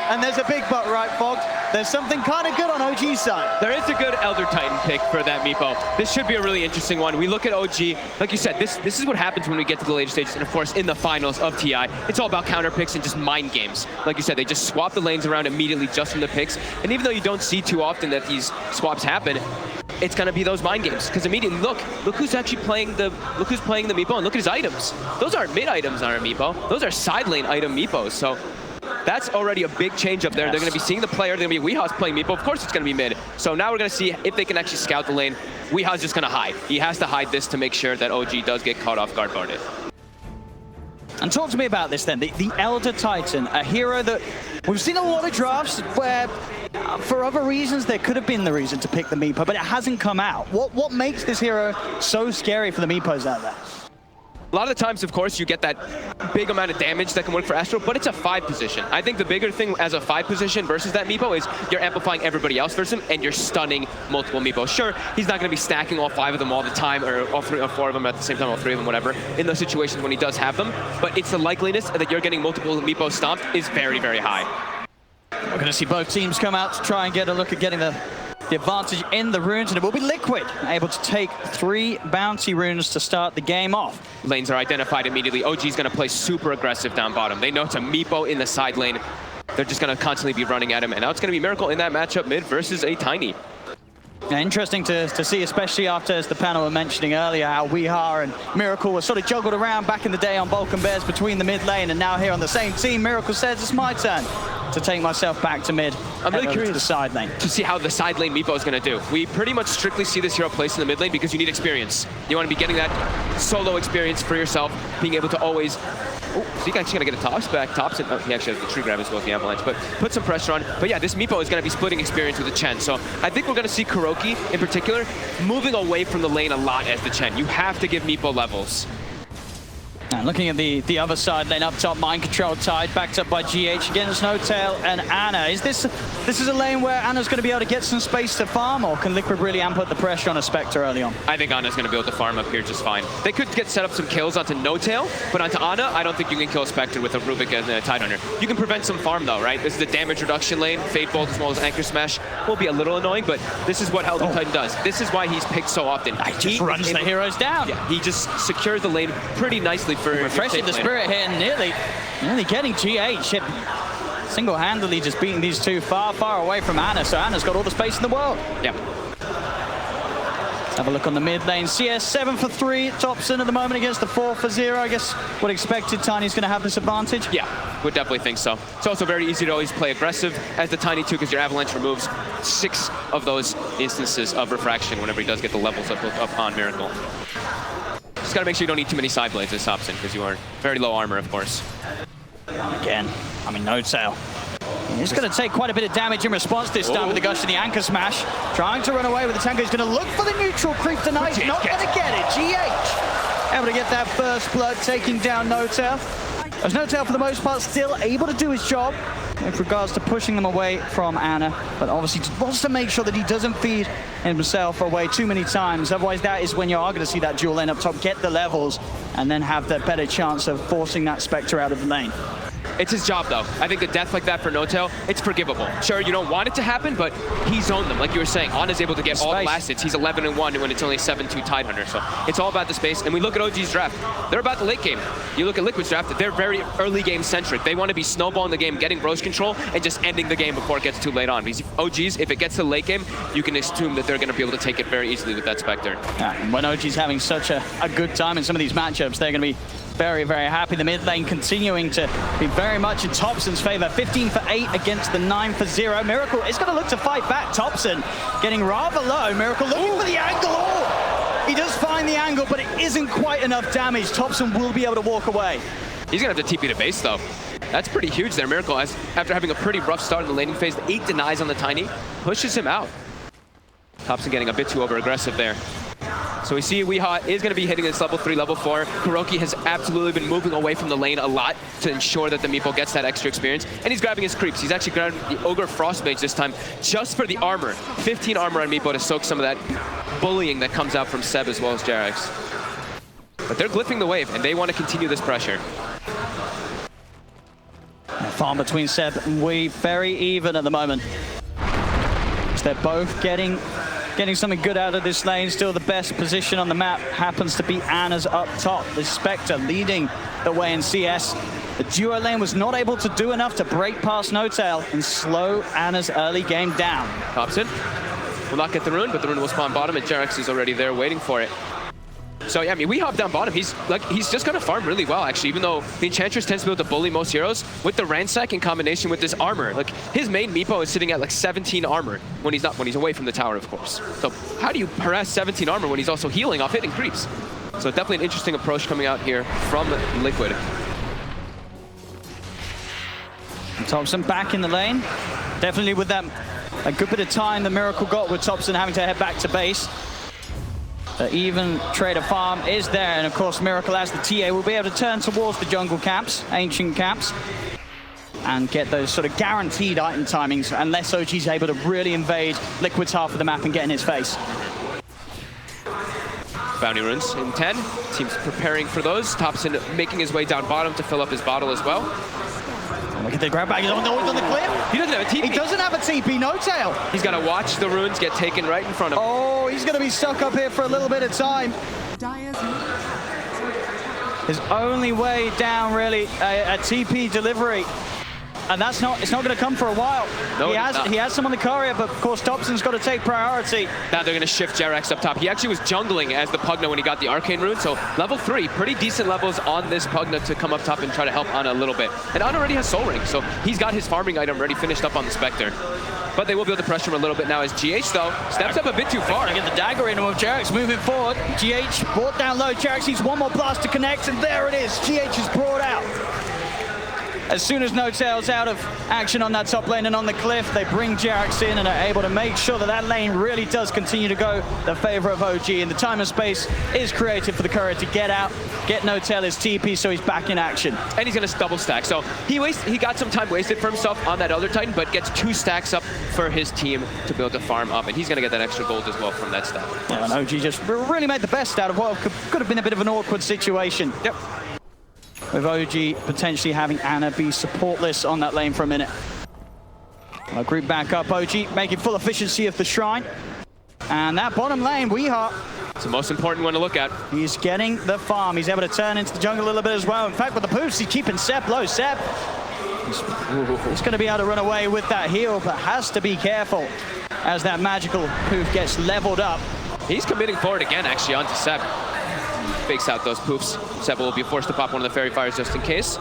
And there's a big but, right, Fogged? There's something kind of good on OG's side. There is a good Elder Titan pick for that Meepo. This should be a really interesting one. We look at OG, like you said, this is what happens when we get to the later stages, and of course in the finals of TI. It's all about counter picks and just mind games. Like you said, they just swap the lanes around immediately just from the picks. And even though you don't see too often that these swaps happen, it's gonna be those mind games. Because immediately, look who's actually playing the Meepo, and look at his items. Those aren't mid items on our Meepo. Those are side lane item Meepos. So that's already a big change up there. Yes. They're going to be seeing the player. They're going to be Weeha's playing Meepo. Of course it's going to be mid. So now we're going to see if they can actually scout the lane. Weeha's just going to hide. He has to hide this to make sure that OG does get caught off guard guarded. And talk to me about this then. The Elder Titan, a hero that we've seen a lot of drafts where for other reasons there could have been the reason to pick the Meepo, but it hasn't come out. What makes this hero so scary for the Meepos out there? A lot of the times, of course, you get that big amount of damage that can work for Astro, but it's a 5 position. I think the bigger thing as a 5 position versus that Meepo is you're amplifying everybody else versus him, and you're stunning multiple Meepos. Sure, he's not going to be stacking all 5 of them all the time, or all 3 or 4 of them at the same time, all 3 of them, whatever, in those situations when he does have them, but it's the likeliness that you're getting multiple Meepos stomped is very, very high. We're going to see both teams come out to try and get a look at getting the advantage in the runes, and it will be Liquid able to take 3 bounty runes to start the game off. Lanes are identified immediately. OG's going to play super aggressive down bottom. They know it's a Meepo in the side lane. They're just going to constantly be running at him, and now it's going to be Miracle in that matchup mid versus a Tiny. Yeah, interesting to see, especially after, as the panel were mentioning earlier, how Weeha and Miracle were sort of juggled around back in the day on Vulcan Bears between the mid lane, and now here on the same team, Miracle says it's my turn to take myself back to mid. I'm really curious to the side lane to see how the side lane Meepo is going to do. We pretty much strictly see this hero placed in the mid lane because you need experience. You want to be getting that solo experience for yourself, being able to always... Oh, so you actually got to get a tops back. Tops, and he actually has the tree grab as well as the avalanche, but put some pressure on. But yeah, this Meepo is going to be splitting experience with the Chen. So I think we're going to see Kuroki in particular moving away from the lane a lot as the Chen. You have to give Meepo levels. And looking at the other side lane up top, mind control tied, backed up by GH against N0tail and Ana. This is a lane where Ana's going to be able to get some space to farm, or can Liquid really amp up the pressure on a Spectre early on? I think Ana's going to be able to farm up here just fine. They could set up some kills onto N0tail, but onto Ana, I don't think you can kill a Spectre with a Rubik and a Tidehunter. You can prevent some farm though, right? This is a damage reduction lane. Fade Bolt as well as Anchor Smash will be a little annoying, but this is what Elder Titan does. This is why he's picked so often. He runs the heroes down. Yeah, he just secures the lane pretty nicely for refreshing the spirit here, nearly getting GH. Single-handedly just beating these two far, far away from Ana, so Ana's got all the space in the world. Yep. Let's have a look on the mid lane. CS 7 for 3, Thompson at the moment against the 4 for 0. I guess what expected, Tiny's going to have this advantage? Yeah, would definitely think so. It's also very easy to always play aggressive as the Tiny too, because your Avalanche removes 6 of those instances of refraction whenever he does get the levels up on Miracle. Just got to make sure you don't need too many side blades as Thompson, because you are very low armor, of course. Again, I mean, N0tail. He's going to take quite a bit of damage in response this time with the gush and the Anchor Smash. Trying to run away with the tango. He's going to look for the neutral creep tonight. He's not going to get it. GH able to get that first blood, taking down N0tail. As N0tail, for the most part, still able to do his job with regards to pushing them away from Ana, but obviously wants to make sure that he doesn't feed himself away too many times. Otherwise, that is when you are going to see that dual lane up top, get the levels, and then have the better chance of forcing that Spectre out of the lane. It's his job, though. I think a death like that for N0tail, it's forgivable. Sure, you don't want it to happen, but he's owned them. Like you were saying, Ana's able to get all the last hits. He's 11-1 when it's only 7-2 Tidehunter. So it's all about the space. And we look at OG's draft. They're about the late game. You look at Liquid's draft, they're very early game centric. They want to be snowballing the game, getting Rose control, and just ending the game before it gets too late on. Because OG's, if it gets to the late game, you can assume that they're going to be able to take it very easily with that Spectre. Yeah, and when OG's having such a good time in some of these matchups, they're going to be very, very happy. The mid lane continuing to be very much in Thompson's favor. 15 for 8 against the 9 for 0. Miracle is going to look to fight back. Thompson getting rather low. Miracle looking for the angle. Oh, he does find the angle, but it isn't quite enough damage. Thompson will be able to walk away. He's going to have to TP to base, though. That's pretty huge there. Miracle, after having a pretty rough start in the laning phase, 8 denies on the Tiny, pushes him out. Thompson getting a bit too over-aggressive there. So we see Weeha is going to be hitting this level 3, level 4. Kuroki has absolutely been moving away from the lane a lot to ensure that the Meepo gets that extra experience. And he's grabbing his creeps. He's actually grabbing the Ogre Frostmage this time just for the armor. 15 armor on Meepo to soak some of that bullying that comes out from Seb as well as Jerax. But they're glyphing the wave, and they want to continue this pressure. farm between Seb and Wee. Very even at the moment. So they're both getting something good out of this lane. Still the best position on the map happens to be Anna's up top. The Spectre leading the way in CS. The duo lane was not able to do enough to break past N0tail and slow Anna's early game down. Thompson will not get the rune, but the rune will spawn bottom, and Jarex is already there waiting for it. So yeah, I mean, we hop down bottom. He's just gonna farm really well, actually, even though the Enchantress tends to be able to bully most heroes. With the Ransack in combination with this armor, like his main Meepo is sitting at like 17 armor when he's away from the tower, of course. So how do you harass 17 armor when he's also healing off hitting creeps? So definitely an interesting approach coming out here from Liquid. Thompson back in the lane. Definitely with that a good bit of time the Miracle got with Thompson having to head back to base. The even trader farm is there, and of course Miracle as the TA will be able to turn towards the jungle camps, ancient camps, and get those sort of guaranteed item timings unless OG's able to really invade Liquid's half of the map and get in his face. Bounty runes in 10. Team's preparing for those. Thompson making his way down bottom to fill up his bottle as well. Look at the grab bag, he's on the cliff. He doesn't have a TP. He doesn't have a TP, N0tail. He's got to watch the runes get taken right in front of him. Oh, he's going to be stuck up here for a little bit of time. His only way down, really, a TP delivery. And it's not going to come for a while. No, he has some on the courier, but of course Thompson's got to take priority. Now they're going to shift Jarex up top. He actually was jungling as the Pugna when he got the Arcane Rune, so level 3, pretty decent levels on this Pugna to come up top and try to help Ana a little bit. And Ana already has Soul Ring, so he's got his farming item already finished up on the Spectre. But they will be able to pressure him a little bit now as GH, though, steps up a bit too far. Get the dagger in with Jarex moving forward. GH brought down low. Jarex needs one more blast to connect, and there it is. GH is brought out. As soon as N0tail's out of action on that top lane and on the cliff, they bring Jarex in and are able to make sure that that lane really does continue to go the favor of OG. And the time and space is created for the courier to get out, get N0tail his TP, so he's back in action. And he's going to double stack. So he got some time wasted for himself on that other Titan, but gets 2 stacks up for his team to be able to farm up. And he's going to get that extra gold as well from that stack. Yeah, and OG just really made the best out of what could have been a bit of an awkward situation. Yep. With OG potentially having Ana be supportless on that lane for a minute. I'll group back up. OG making full efficiency of the shrine. And that bottom lane, Weeheart. It's the most important one to look at. He's getting the farm. He's able to turn into the jungle a little bit as well. In fact, with the poofs, he's keeping Seb low. Seb, he's going to be able to run away with that heal, but has to be careful as that magical poof gets leveled up. He's committing forward again, actually, onto Seb. Fakes out those poofs. Seb will be forced to pop one of the fairy fires just in case.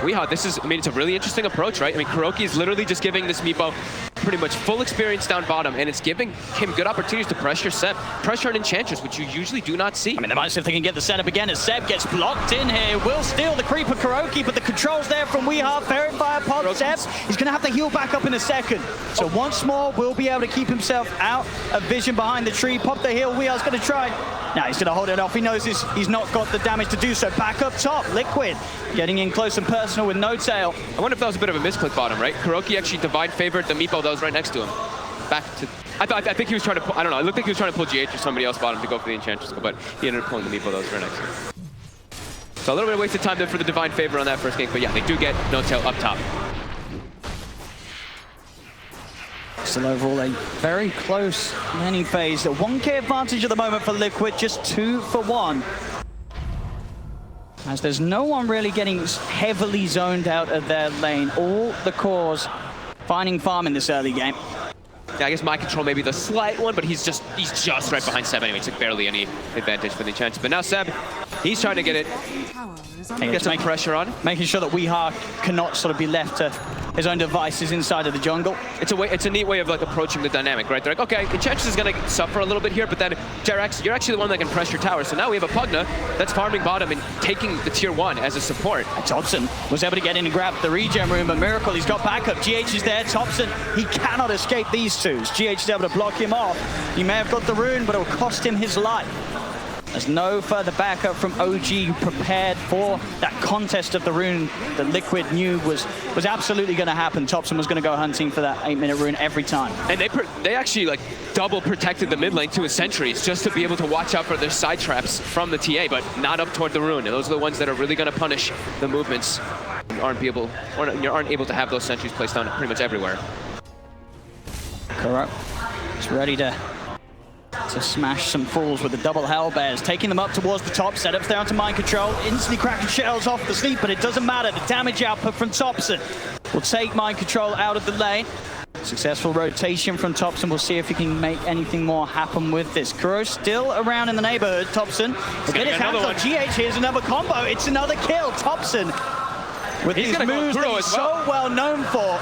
Weehaw, it's a really interesting approach, right? I mean, Kuroki is literally just giving this Meepo pretty much full experience down bottom, and it's giving him good opportunities to pressure Seb, pressure an Enchantress, which you usually do not see. I mean, they might see if they can get the setup again as Seb gets blocked in here. Will steal the creeper Kuroki, but the control's there from Weehaw. Fairy fire pop Seb. He's going to have to heal back up in a second. So once more, will be able to keep himself out of vision behind the tree. Pop the heal. Weeha's going to try. Now he's going to hold it off. He knows he's not got the damage to do so. Back up top, Liquid getting in close and personal with N0tail. I wonder if that was a bit of a misclick bottom, right? Kuroki actually divine favored the Meepo that was right next to him. Back to... I think he was trying to pull... I don't know. It looked like he was trying to pull GH or somebody else bottom to go for the Enchantress, but he ended up pulling the Meepo that was right next to him. So a little bit of wasted time there for the divine favor on that first gank, but yeah, they do get N0tail up top. Still overall a very close laning phase. A 1k advantage at the moment for Liquid, just 2 for 1. As there's no one really getting heavily zoned out of their lane. All the cores finding farm in this early game. Yeah, I guess my control may be the slight one, but he's just right behind Seb anyway. He took barely any advantage for the Enchantress. But now Seb, he's trying to get it. Get some pressure on. Making sure that Weehaw cannot sort of be left to his own devices inside of the jungle. It's a neat way of like approaching the dynamic, right? They're like, okay, Enchantress is gonna suffer a little bit here, but then Jarex, you're actually the one that can pressure tower. So now we have a Pugna that's farming bottom and taking the tier 1 as a support. Thompson was able to get in and grab the regen room, but Miracle, he's got backup. GH is there. Thompson, he cannot escape these twos. GH is able to block him off. He may have got the rune, but it will cost him his life. There's no further backup from OG, who prepared for that contest of the rune that Liquid knew was absolutely going to happen. Thompson was going to go hunting for that 8-minute rune every time. And they actually like double protected the mid lane to his sentries just to be able to watch out for their side traps from the TA, but not up toward the rune. And those are the ones that are really going to punish the movements you aren't able to have those sentries placed down pretty much everywhere. Kuro is ready to smash some fools with the double Hellbears, taking them up towards the top. Setups down to mind control, instantly cracking shells off the sleep, but it doesn't matter. The damage output from Thompson will take mind control out of the lane. Successful rotation from Thompson. We'll see if he can make anything more happen with this. Kuro still around in the neighborhood. Thompson will get his hands on GH. Here's another combo. It's another kill. Thompson with these moves that he's so well known for.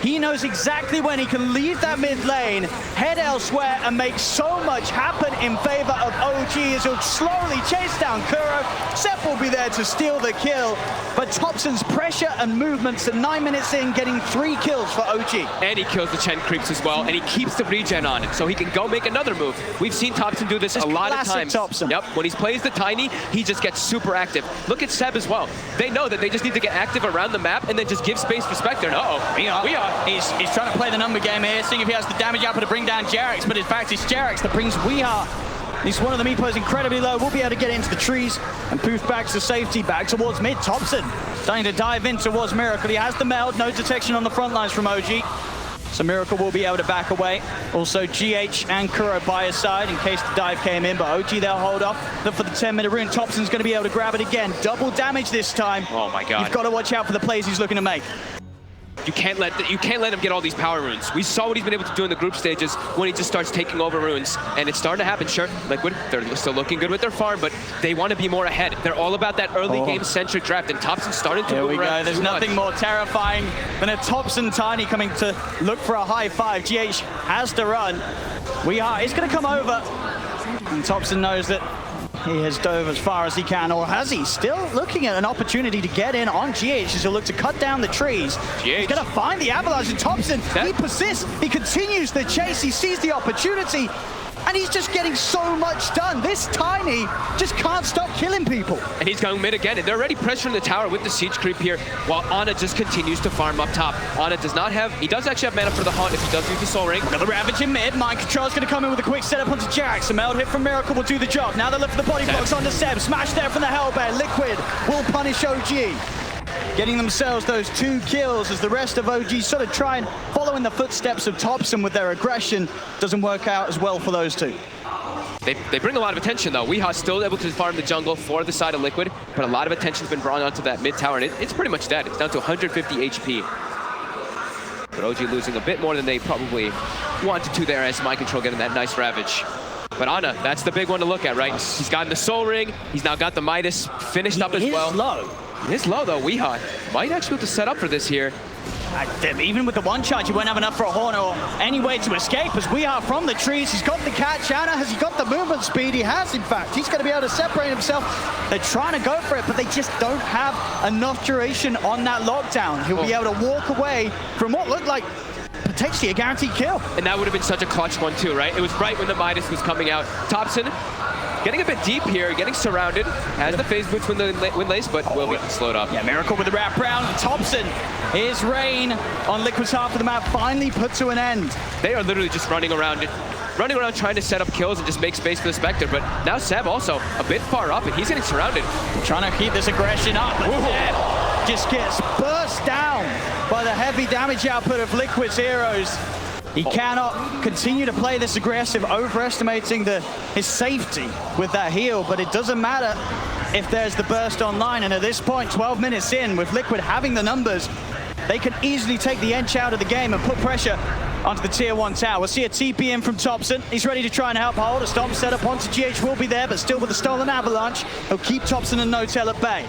He knows exactly when he can leave that mid lane, head elsewhere, and make so much happen in favor of OG as he'll slowly chase down Kuro. Sep will be there to steal the kill, but Thompson's pressure and movements at 9 minutes in, getting 3 kills for OG. And he kills the Chen creeps as well, and he keeps the regen on it, so he can go make another move. We've seen Thompson do this a lot of times. Thompson. Yep, when he plays the Tiny, he just gets super active. Look at Seb as well. They know that they just need to get active around the map and then just give space for Spectre. Uh-oh, we are. He's trying to play the number game here, seeing if he has the damage output to bring down Jarex, but in fact it's Jarex that brings Weeha. He's one of the Meepos incredibly low. We'll be able to get into the trees and poof back to safety, back towards mid. Thompson starting to dive in towards Miracle. He has the meld, no detection on the front lines from OG. So Miracle will be able to back away. Also GH and Kuro by his side in case the dive came in, but OG they'll hold off. Look for the 10-minute rune. Thompson's going to be able to grab it again. Double damage this time. Oh my god. You've got to watch out for the plays he's looking to make. You can't let him get all these power runes. We saw what he's been able to do in the group stages when he just starts taking over runes, and it's starting to happen. Sure, Liquid, they're still looking good with their farm, but they want to be more ahead. They're all about that early game-centric draft, and Thompson's starting to move around. There's nothing more terrifying than a Thompson Tiny coming to look for a high five. GH has to run. He's going to come over, and Thompson knows that he has dove as far as he can, or has he? Still looking at an opportunity to get in on GH as he'll look to cut down the trees. He's going to find the avalanche, and Thompson, he persists. He continues the chase. He sees the opportunity, and he's just getting so much done. This Tiny just can't stop killing people. And he's going mid again, and they're already pressuring the tower with the siege creep here, while Ana just continues to farm up top. Ana does not have, he does actually have mana for the Haunt if he does use the Soul Ring. Another Ravage in mid. Mind Control's going to come in with a quick setup onto Jarex. A meld hit from Miracle will do the job. Now they look for the body blocks onto Seb. Smash there from the Hellbear. Liquid will punish OG. Getting themselves those 2 kills as the rest of OG sort of try and follow in the footsteps of Thompson with their aggression. Doesn't work out as well for those two. They bring a lot of attention, though. Weeha's still able to farm the jungle for the side of Liquid, but a lot of attention's been brought onto that mid tower, and it's pretty much dead. It's down to 150 HP. But OG losing a bit more than they probably wanted to there as Mind Control getting that nice Ravage. But Ana, that's the big one to look at, right? He's gotten the Soul Ring. He's now got the Midas finished up as well. He is low, though. Weeha might actually be able to set up for this here. Even with the one charge, he won't have enough for a Horn or any way to escape as we are from the trees. He's got the catch. Ana, has he got the movement speed? He has, in fact. He's going to be able to separate himself. They're trying to go for it, but they just don't have enough duration on that lockdown. He'll be able to walk away from what looked like potentially a guaranteed kill. And that would have been such a clutch one, too, right? It was right when the Midas was coming out. Thompson getting a bit deep here, getting surrounded. Has the phase boots wind lace, but will be slowed up. Yeah, Miracle with the wrap round. Thompson, his reign on Liquid's half of the map finally put to an end. They are literally just running around trying to set up kills and just make space for the Spectre. But now Seb also a bit far up, and he's getting surrounded. Trying to keep this aggression up, but Seb just gets burst down by the heavy damage output of Liquid's heroes. He cannot continue to play this aggressive, overestimating his safety with that heal, but it doesn't matter if there's the burst online. And at this point, 12 minutes in, with Liquid having the numbers, they can easily take the edge out of the game and put pressure onto the tier 1 tower. We'll see a TP in from Thompson. He's ready to try and help hold. A stomp set up onto GH will be there, but still with the stolen avalanche, he'll keep Thompson and Notel at bay.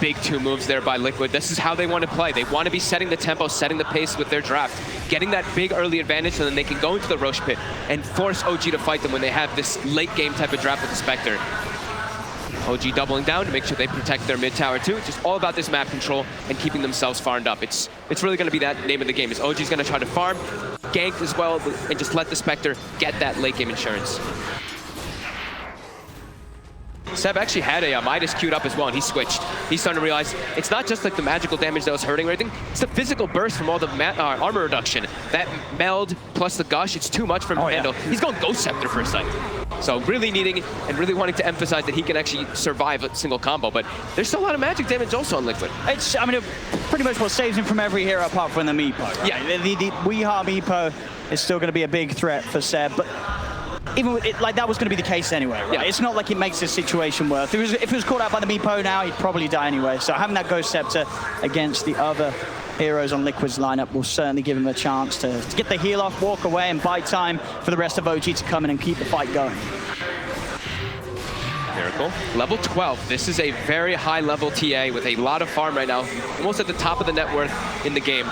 Big 2 moves there by Liquid. This is how they want to play. They want to be setting the tempo, setting the pace with their draft, getting that big early advantage, so then they can go into the Roche pit and force OG to fight them when they have this late game type of draft with the Spectre. OG doubling down to make sure they protect their mid tower too. Just all about this map control and keeping themselves farmed up. It's really going to be that name of the game. Is OG's going to try to farm, gank as well, and just let the Spectre get that late game insurance. Seb actually had a Midas queued up as well, and he switched. He's starting to realize it's not just like the magical damage that was hurting or anything, it's the physical burst from all the armor reduction. That meld plus the gush, it's too much for him to handle. He's going Ghost Scepter for a second. So really needing and really wanting to emphasize that he can actually survive a single combo, but there's still a lot of magic damage also on Liquid. It's, I mean, pretty much what saves him from every hero apart from the Meepo. Right? Yeah. The Weeha Meepo is still going to be a big threat for Seb, but even with it, like that was going to be the case anyway, right? Yeah. It's not like it makes this situation worse. If he was caught out by the Meepo now, he'd probably die anyway. So having that Ghost Scepter against the other heroes on Liquid's lineup will certainly give him a chance to get the heal off, walk away, and buy time for the rest of OG to come in and keep the fight going. Miracle. Level 12. This is a very high level TA with a lot of farm right now, almost at the top of the net worth in the game.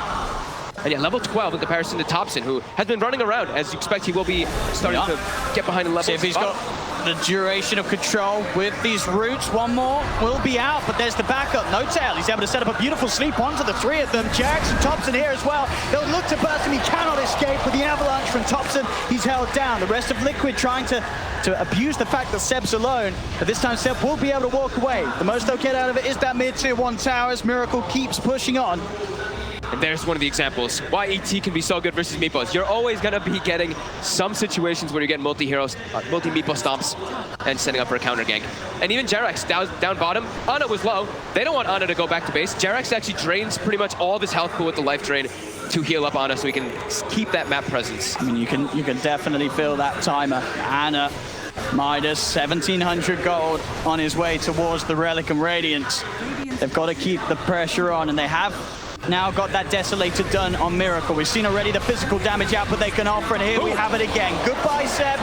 And yeah, level 12 in comparison to Thompson, who has been running around. As you expect, he will be starting to get behind a level. See if he's got the duration of control with these roots. One more will be out, but there's the backup. No tail. He's able to set up a beautiful sleep onto the three of them. Jax and Thompson here as well. They'll look to burst him. He cannot escape with the avalanche from Thompson. He's held down. The rest of Liquid trying to abuse the fact that Seb's alone, but this time Seb will be able to walk away. The most they'll get out of it is that mid-tier 1 towers. Miracle keeps pushing on. And there's one of the examples why ET can be so good versus Meepos. You're always going to be getting some situations where you get multi-heroes, multi-Meepo stomps and setting up for a counter gank. And even Jerax down bottom, Ana was low. They don't want Ana to go back to base. Jerax actually drains pretty much all of his health pool with the life drain to heal up Ana so he can keep that map presence. I mean, you can definitely feel that timer. Ana, Midas, 1,700 gold on his way towards the Relic and Radiance. They've got to keep the pressure on, and they have now got that Desolator done on Miracle. We've seen already the physical damage output they can offer, and here we have it again. Goodbye, Seb.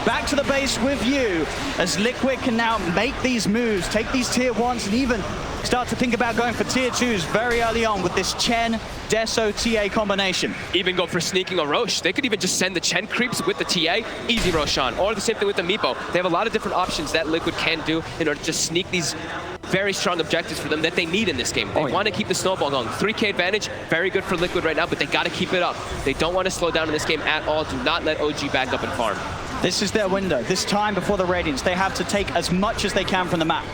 Back to the base with you, as Liquid can now make these moves, take these tier 1s, and even start to think about going for tier 2s very early on with this Chen, Deso, TA combination. Even go for sneaking a Roche. They could even just send the Chen creeps with the TA, easy Roshan, or the same thing with the Meepo. They have a lot of different options that Liquid can do in order to just sneak these very strong objectives for them that they need in this game. They want to keep the snowball going. 3K advantage, very good for Liquid right now, but they got to keep it up. They don't want to slow down in this game at all. Do not let OG back up and farm. This is their window. This time before the Radiance, they have to take as much as they can from the map.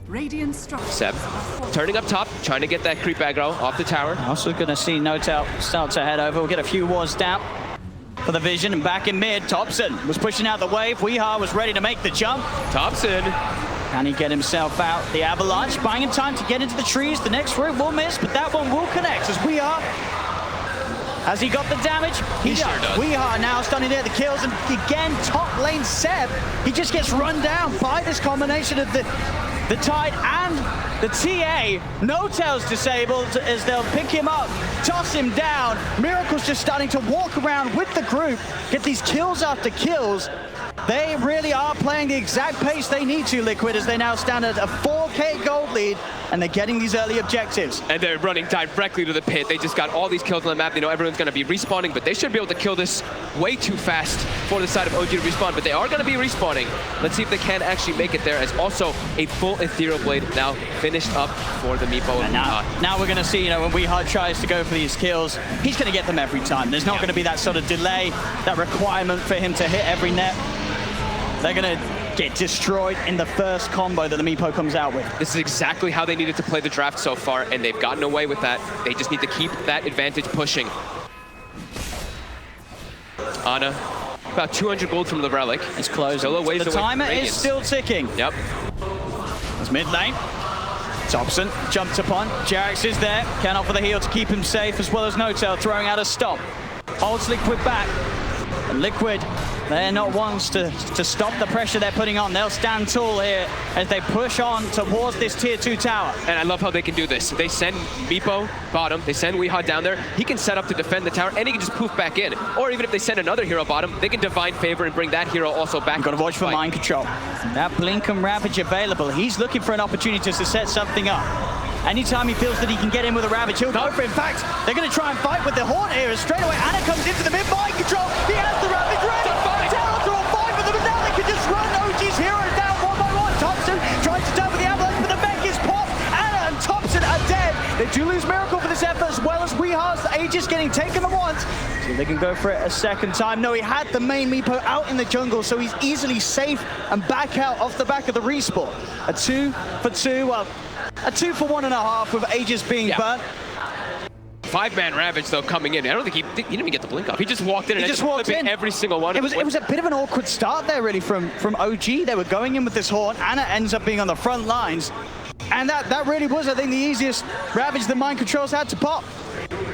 Seb, turning up top, trying to get that creep aggro off the tower. Also going to see Notel start to head over. We'll get a few wards down for the vision, and back in mid, Thompson was pushing out the wave. Weeha was ready to make the jump. Thompson. Can he get himself out? The avalanche buying him time to get into the trees. The next route will miss, but that one will connect as Weeha. Has he got the damage? He sure does. Weeha now starting to get the kills, and again, top lane Seb. He just gets run down by this combination of the Tide and the TA. Notel's disabled as they'll pick him up, toss him down. Miracle's just starting to walk around with the group, get these kills after kills. They really are playing the exact pace they need to, Liquid, as they now stand at a 4K gold lead, and they're getting these early objectives. And they're running directly to the pit. They just got all these kills on the map. They know everyone's going to be respawning, but they should be able to kill this way too fast for the side of OG to respawn, but they are going to be respawning. Let's see if they can actually make it there, as also a full Ethereal Blade now finished up for the Meepo. And now we're going to see, when Weeha tries to go for these kills, he's going to get them every time. There's not going to be that sort of delay, that requirement for him to hit every net. They're going to get destroyed in the first combo that the Meepo comes out with. This is exactly how they needed to play the draft so far, and they've gotten away with that. They just need to keep that advantage pushing. Ana, about 200 gold from the Relic. It's close. Still a ways the away timer from is still ticking. Yep. It's mid lane. Thompson jumped upon. Jerax is there. Can offer the heal to keep him safe, as well as Notel throwing out a stop. Holds Liquid back. And Liquid, they're not ones to stop the pressure they're putting on. They'll stand tall here as they push on towards this tier 2 tower. And I love how they can do this. They send Meepo bottom, they send Weeha down there. He can set up to defend the tower, and he can just poof back in. Or even if they send another hero bottom, they can Divine Favor and bring that hero also back. You've got to watch for mind control. That Blink and Ravage available. He's looking for an opportunity to set something up. Anytime he feels that he can get in with a Ravage, he'll go for it. In fact, they're going to try and fight with the Horn here. Straight away, Ana comes into the mid, mind control. He has the Ravage ready. Towers are on 5 of them, and now they can just run OG's heroes down one by one. Thompson tries to tap with the avalanche, but the mech is popped. Ana and Thompson are dead. They do lose Miracle for this effort, as well as Weeha's. Aegis getting taken at once. So they can go for it a second time. No, he had the main Meepo out in the jungle, so he's easily safe and back out off the back of the respawn. A 2 for 2, well, a 2 for 1.5 with Aegis being burnt. 5-man Ravage, though, coming in. I don't think he didn't even get the blink off. He just walked in and just walked in every single one. It was a bit of an awkward start there, really, from OG. They were going in with this Horn. Anna ends up being on the front lines. And that really was, I think, the easiest Ravage that Mind Control's had to pop.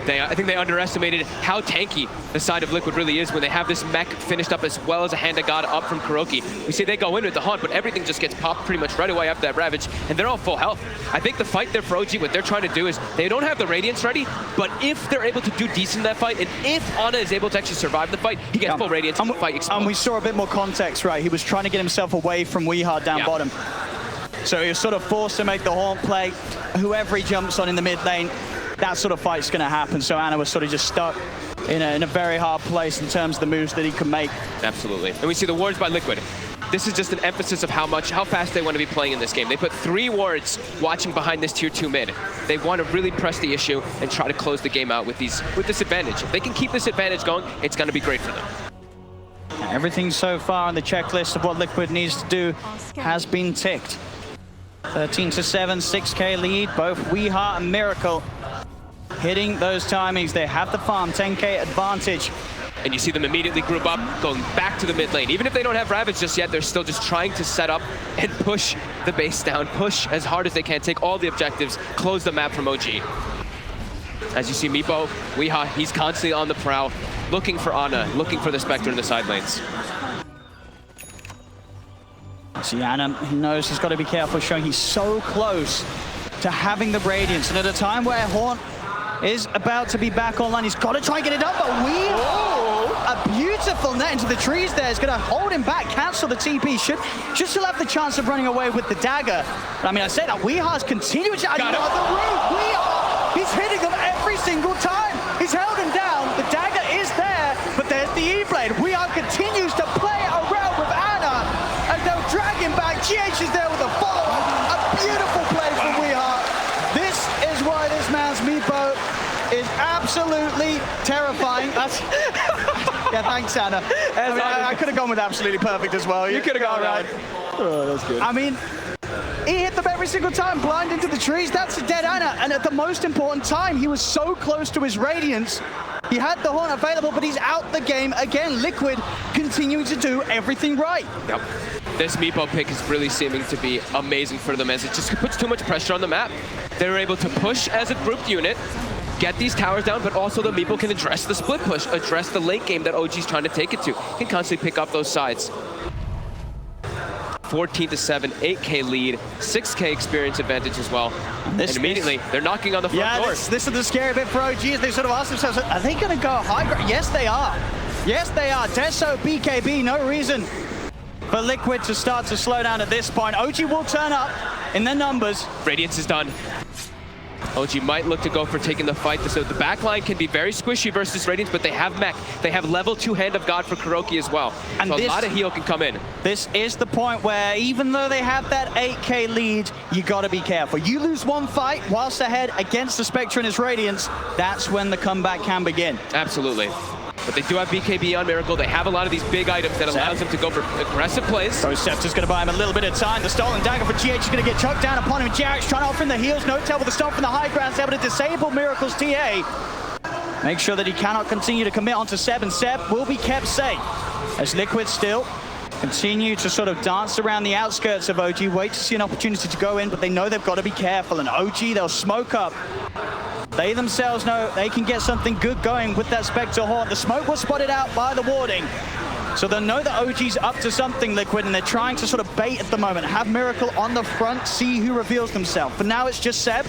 I think they underestimated how tanky the side of Liquid really is when they have this mech finished up as well as a Hand of God up from KuroKy. We see they go in with the Haunt, but everything just gets popped pretty much right away after that Ravage, and they're all full health. I think the fight there for OG, what they're trying to do is they don't have the Radiance ready, but if they're able to do decent in that fight, and if Ana is able to actually survive the fight, he gets full Radiance and the fight explodes. And we saw a bit more context, right? He was trying to get himself away from Weehard down bottom. So he was sort of forced to make the Haunt play. Whoever he jumps on in the mid lane, that sort of fight's going to happen. So Ana was sort of just stuck in a very hard place in terms of the moves that he could make. Absolutely. And we see the wards by Liquid. This is just an emphasis of how fast they want to be playing in this game. They put 3 wards watching behind this tier 2 mid. They want to really press the issue and try to close the game out with this advantage. If they can keep this advantage going, it's going to be great for them. Everything so far on the checklist of what Liquid needs to do has been ticked. 13-7, 6K lead, both Weehart and Miracle hitting those timings. They have the farm, 10K advantage. And you see them immediately group up, going back to the mid lane. Even if they don't have Ravage just yet, they're still just trying to set up and push the base down, push as hard as they can, take all the objectives, close the map from OG. As you see Meepo, Weehart, he's constantly on the prowl, looking for Ana, looking for the Spectre in the side lanes. See, Ana, he knows he's got to be careful, showing he's so close to having the Radiance. And at a time where Haunt is about to be back online, he's got to try and get it up, but a beautiful net into the trees there is going to hold him back, cancel the TP, should still have the chance of running away with the dagger. But, I mean, I say that Weehar's continuing to another route. Weehart, he's hitting them every single time. He's held him down, the dagger is there, but there's the E-Blade. Weehart continues to play around with Ana, and they'll drag him back. GH is there with a follow-up. A beautiful play from Weehart. This is why this man's Meepo is absolutely terrifying. Yeah, thanks, Ana. I could have gone with absolutely perfect as well. You could have gone right. Oh, that's good. I mean, he hit them every single time, blind into the trees. That's a dead Ana. And at the most important time, he was so close to his Radiance. He had the Horn available, but he's out the game again. Liquid continuing to do everything right. Yep. This Meepo pick is really seeming to be amazing for them as it just puts too much pressure on the map. They're able to push as a grouped unit, get these towers down, but also the Meepo can address the split push, address the late game that OG's trying to take it to. Can constantly pick up those sides. 14-7, 8K lead, 6K experience advantage as well. And immediately, they're knocking on the front door. This is the scary bit for OG as they sort of ask themselves, are they going to go high ground? Yes, they are. Yes, they are. Deso, BKB, no reason for Liquid to start to slow down at this point. OG will turn up in their numbers. Radiance is done. OG might look to go for taking the fight. So the backline can be very squishy versus Radiance, but they have mech. They have level 2 Hand of God for KuroKy as well. And so a lot of heal can come in. This is the point where even though they have that 8K lead, you got to be careful. You lose one fight whilst ahead against the Spectre and his Radiance, that's when the comeback can begin. Absolutely. But they do have BKB on Miracle. They have a lot of these big items that allows them to go for aggressive plays. So Scepter's going to buy him a little bit of time. The stolen dagger for GH is going to get choked down upon him. Jarek's trying to offer him the heals. No tell with the stomp from the high ground. Is able to disable Miracle's TA. Make sure that he cannot continue to commit onto Seb, and Seb will be kept safe. As Liquid still continue to sort of dance around the outskirts of OG, wait to see an opportunity to go in, but they know they've got to be careful. And OG, they'll smoke up. They themselves know they can get something good going with that Spectre Haunt. The smoke was spotted out by the warding. So they know that OG's up to something, Liquid, and they're trying to sort of bait at the moment. Have Miracle on the front, see who reveals themselves. But now it's just Seb.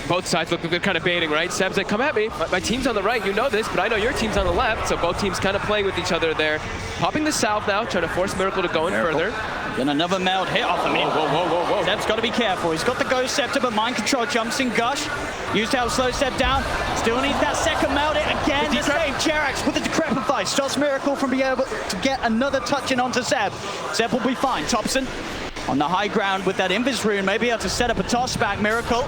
Both sides look like they're kind of baiting, right? Seb's like, come at me. My team's on the right, you know this, but I know your team's on the left. So both teams kind of playing with each other there. Popping the salve now, trying to force Miracle to go in further. Then another meld hit off him. Whoa. Seb's got to be careful. He's got the Ghost Scepter, but Mind Control jumps in Gush. Used to help slow Seb down. Still needs that second meld it again. He saved Jerax with the Decrepify. Stops Miracle from being able to get another touch in onto Seb. Seb will be fine. Thompson on the high ground with that Invis rune, maybe able to set up a toss back. Miracle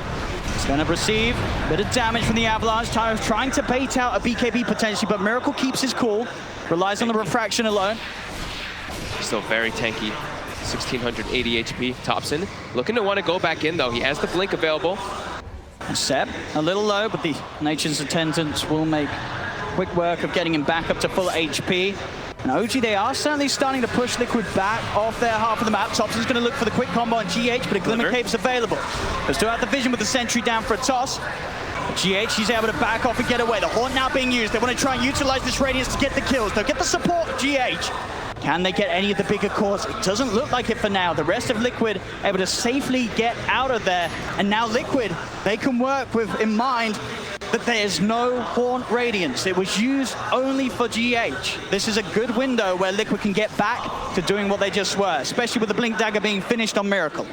is going to receive a bit of damage from the Avalanche. Tyro's trying to bait out a BKB potentially, but Miracle keeps his cool. Relies on the refraction alone. Still very tanky. 1680 HP. Thompson looking to want to go back in though. He has the blink available. Seb, a little low, but the Nature's Attendants will make quick work of getting him back up to full HP. And OG, they are certainly starting to push Liquid back off their half of the map. Thompson's going to look for the quick combo on GH, but a Glimmer Cape's available. They still have the vision with the sentry down for a toss. GH, he's able to back off and get away. The Haunt now being used. They want to try and utilize this radius to get the kills. They'll get the support of GH. Can they get any of the bigger cores? It doesn't look like it for now. The rest of Liquid able to safely get out of there. And now Liquid, they can work with in mind that there's no Haunt Radiance. It was used only for GH. This is a good window where Liquid can get back to doing what they just were, especially with the Blink Dagger being finished on Miracle.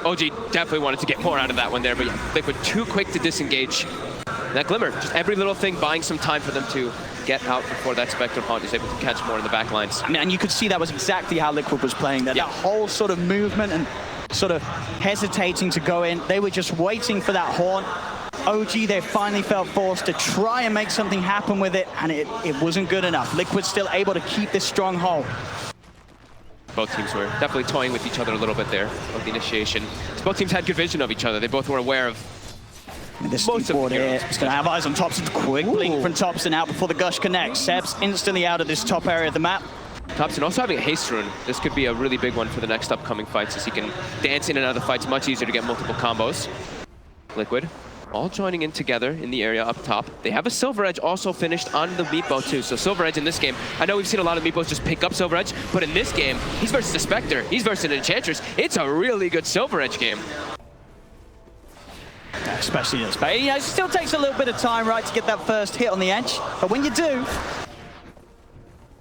OG definitely wanted to get more out of that one there, but yeah, Liquid too quick to disengage. That Glimmer, just every little thing buying some time for them to get out before that Spectre Haunt is able to catch more in the back lines. I mean, and you could see that was exactly how Liquid was playing there. Yeah. That whole sort of movement and sort of hesitating to go in. They were just waiting for that Haunt. OG, they finally felt forced to try and make something happen with it, and it wasn't good enough. Liquid still able to keep this stronghold. Both teams were definitely toying with each other a little bit there of the initiation. Both teams had good vision of each other. They both were aware of this most of the here. It's going to have eyes on Thompson. Quick blink from Thompson out before the Gush connects. Seb's instantly out of this top area of the map. Thompson also having a haste rune. This could be a really big one for the next upcoming fights, as he can dance in and out of the fights much easier to get multiple combos. Liquid all joining in together in the area up top. They have a Silver Edge also finished on the Meatball too. So Silver Edge in this game, I know we've seen a lot of Meatballs just pick up Silver Edge, but in this game, he's versus a Spectre, he's versus an Enchantress. It's a really good Silver Edge game. Especially in space. Yeah, it still takes a little bit of time, right, to get that first hit on the edge. But when you do,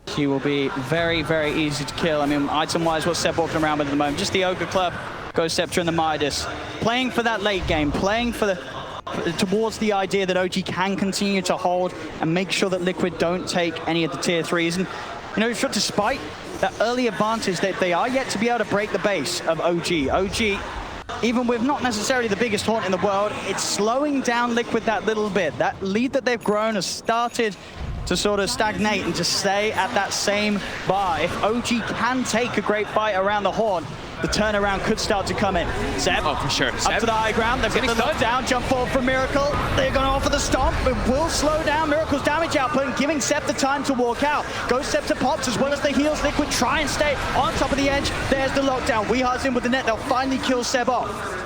he will be very, very easy to kill. I mean, item-wise, what's Seb walking around with at the moment? Just the Ogre Club, Ghost Scepter, and the Midas. Playing for that late game, playing for the towards the idea that OG can continue to hold and make sure that Liquid don't take any of the tier 3s. And, you know, despite that early advantage that they are yet to be able to break the base of OG. OG, even with not necessarily the biggest Haunt in the world, it's slowing down Liquid that little bit. That lead that they've grown has started to sort of stagnate and to stay at that same bar. If OG can take a great fight around the Haunt, the turnaround could start to come in. Seb, oh, for sure. Up to the high ground. They're getting the down, jump forward from Miracle. They're going to offer the stomp. It will slow down Miracle's damage output and giving Seb the time to walk out. Ghost Scepter pops as well as the heals. Liquid try and stay on top of the edge. There's the lockdown. Weehar's in with the net. They'll finally kill Seb off.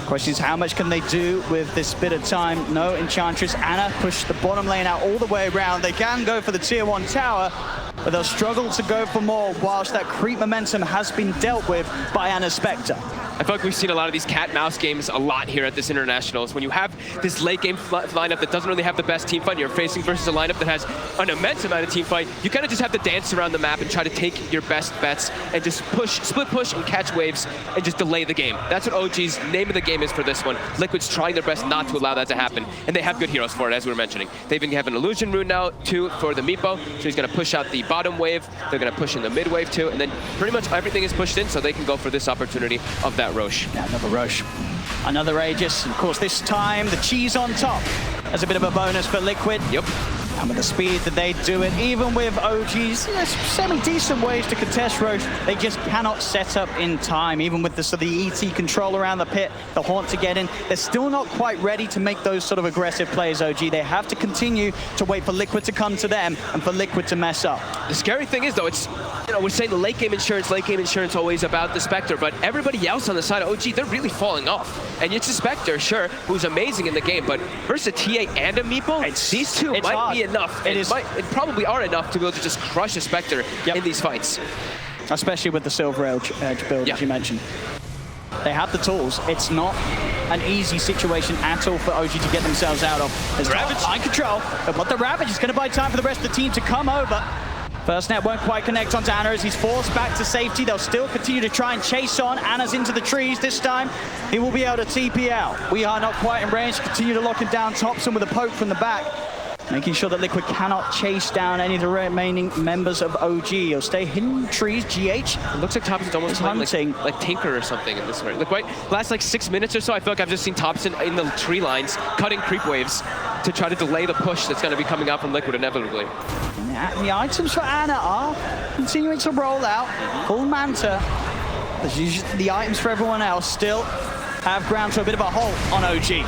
Question is, how much can they do with this bit of time? No Enchantress. Ana push the bottom lane out all the way around. They can go for the tier 1 tower, but they'll struggle to go for more whilst that creep momentum has been dealt with by Ana's Spectre. I feel like we've seen a lot of these cat-mouse games a lot here at this Internationals. When you have this late game lineup that doesn't really have the best team fight, you're facing versus a lineup that has an immense amount of team fight, you kind of just have to dance around the map and try to take your best bets and just push, split push and catch waves and just delay the game. That's what OG's name of the game is for this one. Liquid's trying their best not to allow that to happen, and they have good heroes for it, as we were mentioning. They even have an Illusion Rune now, too, for the Meepo, so he's going to push out the bottom wave, they're going to push in the mid wave, too, and then pretty much everything is pushed in, so they can go for this opportunity of that Roche. Yeah, another Roche. Another Aegis. Of course, this time, the cheese on top as a bit of a bonus for Liquid. Yep. And with the speed that they do it, even with OG's semi-decent ways to contest Roche, they just cannot set up in time. Even with the ET control around the pit, the Haunt to get in, they're still not quite ready to make those sort of aggressive plays, OG. They have to continue to wait for Liquid to come to them and for Liquid to mess up. The scary thing is, though, it's, you know, we're saying the late game insurance always about the Spectre, but everybody else on the side of OG, they're really falling off. And it's a Spectre, sure, who's amazing in the game, but versus a TA and a Meeple, these two might hard. Be enough. It probably are enough to be able to just crush a Spectre in these fights. Especially with the Silver Edge build, as you mentioned. They have the tools. It's not an easy situation at all for OG to get themselves out of. There's Ravage line control, but the Ravage is going to buy time for the rest of the team to come over. First net won't quite connect onto Ana as he's forced back to safety. They'll still continue to try and chase on. Ana's into the trees. This time, he will be able to TP out. We are not quite in range. Continue to lock him down. Thompson with a poke from the back, making sure that Liquid cannot chase down any of the remaining members of OG. He'll stay hidden in the trees. GH. It looks like Thompson's almost playing like Tinker or something in this one. Like, last like 6 minutes or so, I feel like I've just seen Thompson in the tree lines, cutting creep waves to try to delay the push that's going to be coming out from Liquid inevitably. The items for Ana are continuing to roll out. Full Manta. There's usually the items for everyone else still have ground to a bit of a halt on OG.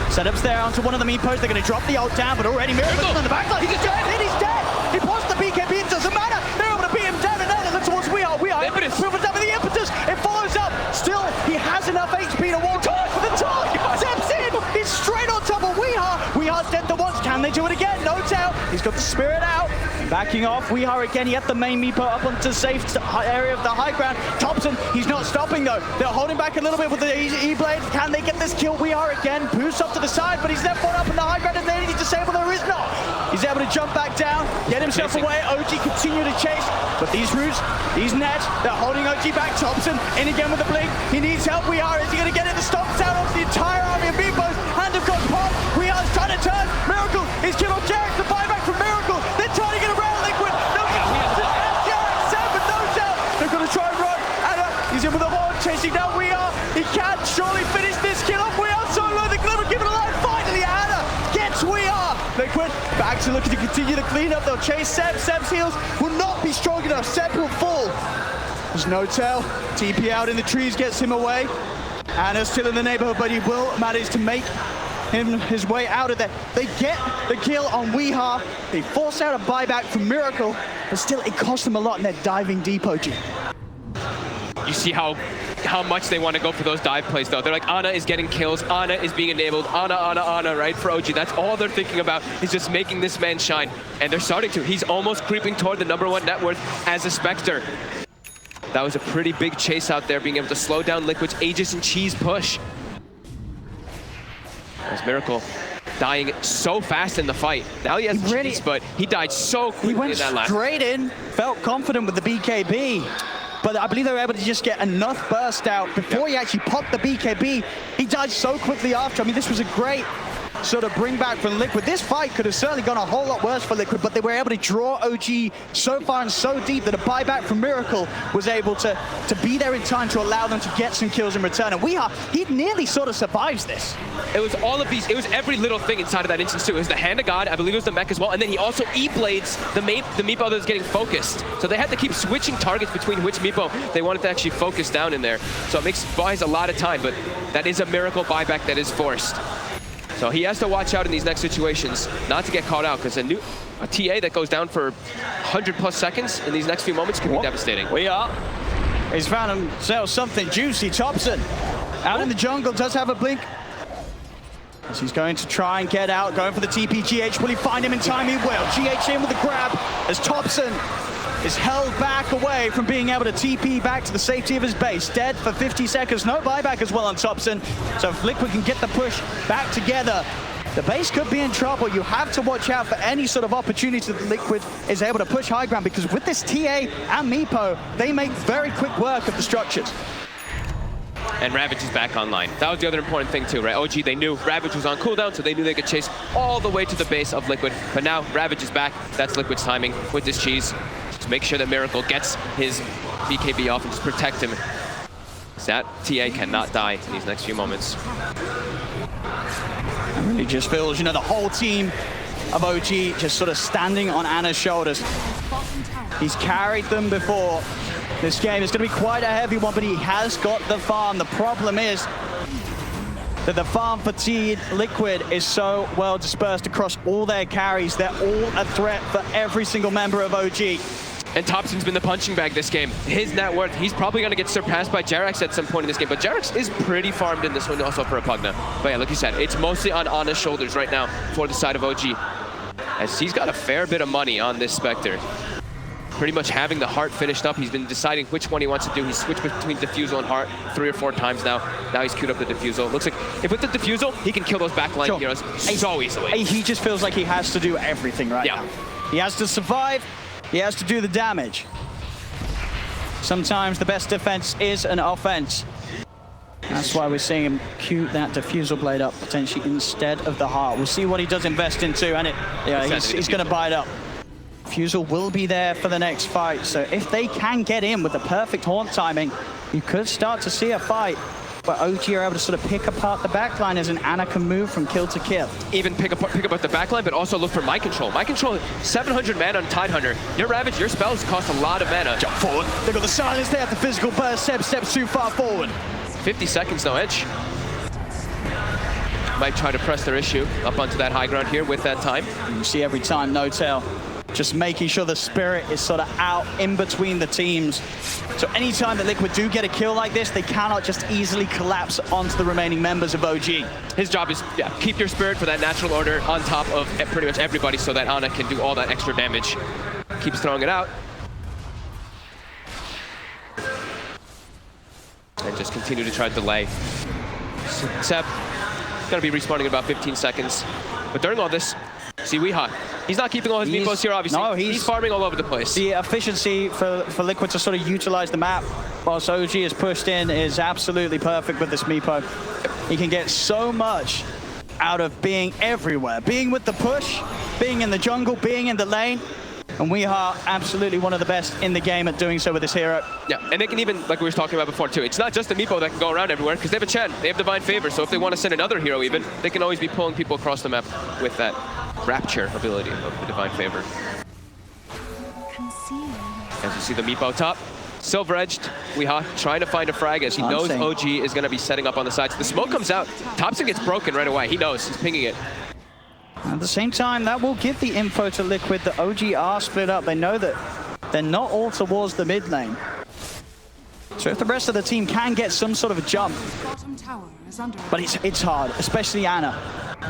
Setups there onto one of the meepos. They're going to drop the ult down, but already Miracle on the backline. He's dead. He's dead. He pops the BKB. It doesn't matter. They're able to beat him down, and now they look towards We Are. Impetus. With the impetus. It follows up. Still, he has enough HP to walk for the top. Steps in. He's straight on top of We Are. We Are's dead to once. Can they do it again? No doubt. He's got the spirit out. Backing off, We Are again. He had the main meepo up onto the safe area of the high ground. Thompson, he's not stopping though. They're holding back a little bit with the E-blade. Can they get this kill? We Are again. Boost up to the side, but he's left one up in the high ground. Is there any disable? There is not. He's able to jump back down, get himself away. OG continue to chase, but these roots, these nets, they're holding OG back. Thompson in again with the blink. He needs help. We Are. Is he going to get it? The stop down off the entire army of meepos. Hand of God pop. We Are's trying to turn. Miracle is killed off Jarek. The buyback from Miracle. They're turning it around. Liquid. Try and run, and he's in with the horn, chasing down We Are. He can surely finish this kill off. We Are so low, the Glimmer give it a line. Finally, Anna gets We Are. Liquid back to looking to continue the cleanup. They'll chase Seb. Seb's heals will not be strong enough. Seb will fall. There's no tell. TP out in the trees gets him away. Anna's still in the neighborhood, but he will manage to make his way out of there. They get the kill on We Are. They force out a buyback from Miracle, but still it cost them a lot, and they're diving deep, OG. You see how much they want to go for those dive plays, though. They're like, Ana is getting kills, Ana is being enabled, Ana, right, for OG. That's all they're thinking about, is just making this man shine. And they're starting to. He's almost creeping toward the #1 net worth as a Spectre. That was a pretty big chase out there, being able to slow down Liquid's Aegis and Cheese push. As Miracle dying so fast in the fight. Now he has Cheese, but he died so quickly in that last. He went straight in, felt confident with the BKB. But I believe they were able to just get enough burst out before he actually popped the BKB. He died so quickly after. I mean, this was a great sort of bring back from Liquid. This fight could have certainly gone a whole lot worse for Liquid, but they were able to draw OG so far and so deep that a buyback from Miracle was able to be there in time to allow them to get some kills in return. And he nearly sort of survives this. It was all of these, it was every little thing inside of that instance too. It was the Hand of God, I believe it was the mech as well, and then he also E-blades the meepo that was getting focused. So they had to keep switching targets between which meepo they wanted to actually focus down in there. So it buys a lot of time, but that is a Miracle buyback that is forced. So he has to watch out in these next situations, not to get caught out, because a TA that goes down for 100+ seconds in these next few moments can be devastating. We Are. He's found himself something juicy. Thompson out in the jungle, does have a blink. As he's going to try and get out, going for the TP. GH, will he find him in time? He will. GH in with the grab as Thompson is held back away from being able to TP back to the safety of his base. Dead for 50 seconds. No buyback as well on Thompson. So if Liquid can get the push back together, the base could be in trouble. You have to watch out for any sort of opportunity that Liquid is able to push high ground, because with this TA and meepo, they make very quick work of the structures. And Ravage is back online. That was the other important thing too, right? OG, they knew Ravage was on cooldown, so they knew they could chase all the way to the base of Liquid. But now Ravage is back. That's Liquid's timing with this Cheese. Just make sure that Miracle gets his BKB off and just protect him. So that TA cannot die in these next few moments. It really just feels, you know, the whole team of OG just sort of standing on Anna's shoulders. He's carried them before. This game is going to be quite a heavy one, but he has got the farm. The problem is that the farm fatigued Liquid is so well dispersed across all their carries. They're all a threat for every single member of OG. And Thompson's been the punching bag this game. His net worth, he's probably going to get surpassed by Jerax at some point in this game, but Jerax is pretty farmed in this one also for a Pugna. But yeah, like you said, it's mostly on Ana's shoulders right now for the side of OG, as he's got a fair bit of money on this Spectre. Pretty much having the Heart finished up. He's been deciding which one he wants to do. He's switched between Diffusal and Heart 3 or 4 times now. Now he's queued up the Diffusal. Looks like if with the Diffusal, he can kill those backline heroes so easily. He just feels like he has to do everything right now. He has to survive. He has to do the damage. Sometimes the best defense is an offense. That's why we're seeing him queue that Diffusal blade up potentially instead of the Heart. We'll see what he does invest into, and he's going to buy it up. Diffusal will be there for the next fight, so if they can get in with the perfect haunt timing, you could start to see a fight where OG are able to sort of pick apart the backline as an Ana can move from kill to kill. Even pick apart the backline, but also look for Mind Control. Mind Control, 700 mana on Tidehunter. Your Ravage, your spells cost a lot of mana. Jump forward. They've got the silence, they have the physical burst. Seb steps too far forward. 50 seconds, no edge. might try to press their issue up onto that high ground here with that time. You see every time, No Tail just making sure the spirit is sort of out in between the teams. So anytime that Liquid do get a kill like this, they cannot just easily collapse onto the remaining members of OG. His job is, yeah, keep your spirit for that natural order on top of pretty much everybody so that Ana can do all that extra damage. Keeps throwing it out. And just continue to try to delay. Seb, gonna be respawning in about 15 seconds. But during all this, see Weeha, he's not keeping all his meepos here, obviously. No, he's farming all over the place. The efficiency for Liquid to sort of utilize the map whilst OG is pushed in is absolutely perfect with this meepo. He can get so much out of being everywhere, being with the push, being in the jungle, being in the lane. And we are absolutely one of the best in the game at doing so with this hero. Yeah, and they can even, like we were talking about before too, it's not just a meepo that can go around everywhere, because they have a Chen, they have Divine Favor, so if they want to send another hero even, they can always be pulling people across the map with that Rapture ability of the Divine Favor. As you see the meepo top, silver-edged, Weeha trying to find a frag as he knows OG is going to be setting up on the sides. The smoke comes out, Thompson gets broken right away, he knows, he's pinging it. At the same time, that will give the info to Liquid that OG are split up. They know that they're not all towards the mid lane. So if the rest of the team can get some sort of a jump, but it's hard, especially Ana.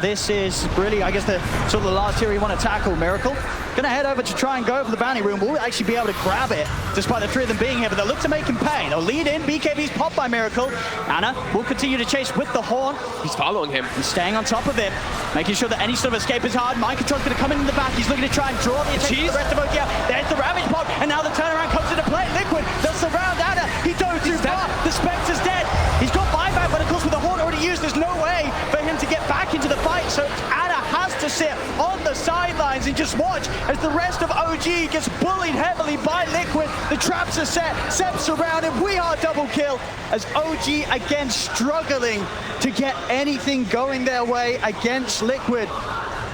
This is really, I guess, the sort of the last hero you want to tackle. Miracle gonna head over to try and go for the bounty room. We'll actually be able to grab it, despite the three of them being here, but they'll look to make him pay. They'll lead in, BKB's popped by Miracle. Ana will continue to chase with the horn. He's following him. He's staying on top of him, making sure that any sort of escape is hard. Mind Control's gonna come in the back. He's looking to try and draw the attention of the rest of OG. There's the Ravage pop, and now the turnaround comes into play. Liquid, they'll surround Ana. He dove too far. The Spectre's dead. He's got buyback, but of course with the horn already used, there's no way for him to get back into the fight. So Ana has to sit on the sidelines and just watch as the rest of OG gets bullied heavily by Liquid. The traps are set, Seb's surrounded, we are double kill as OG again struggling to get anything going their way against Liquid.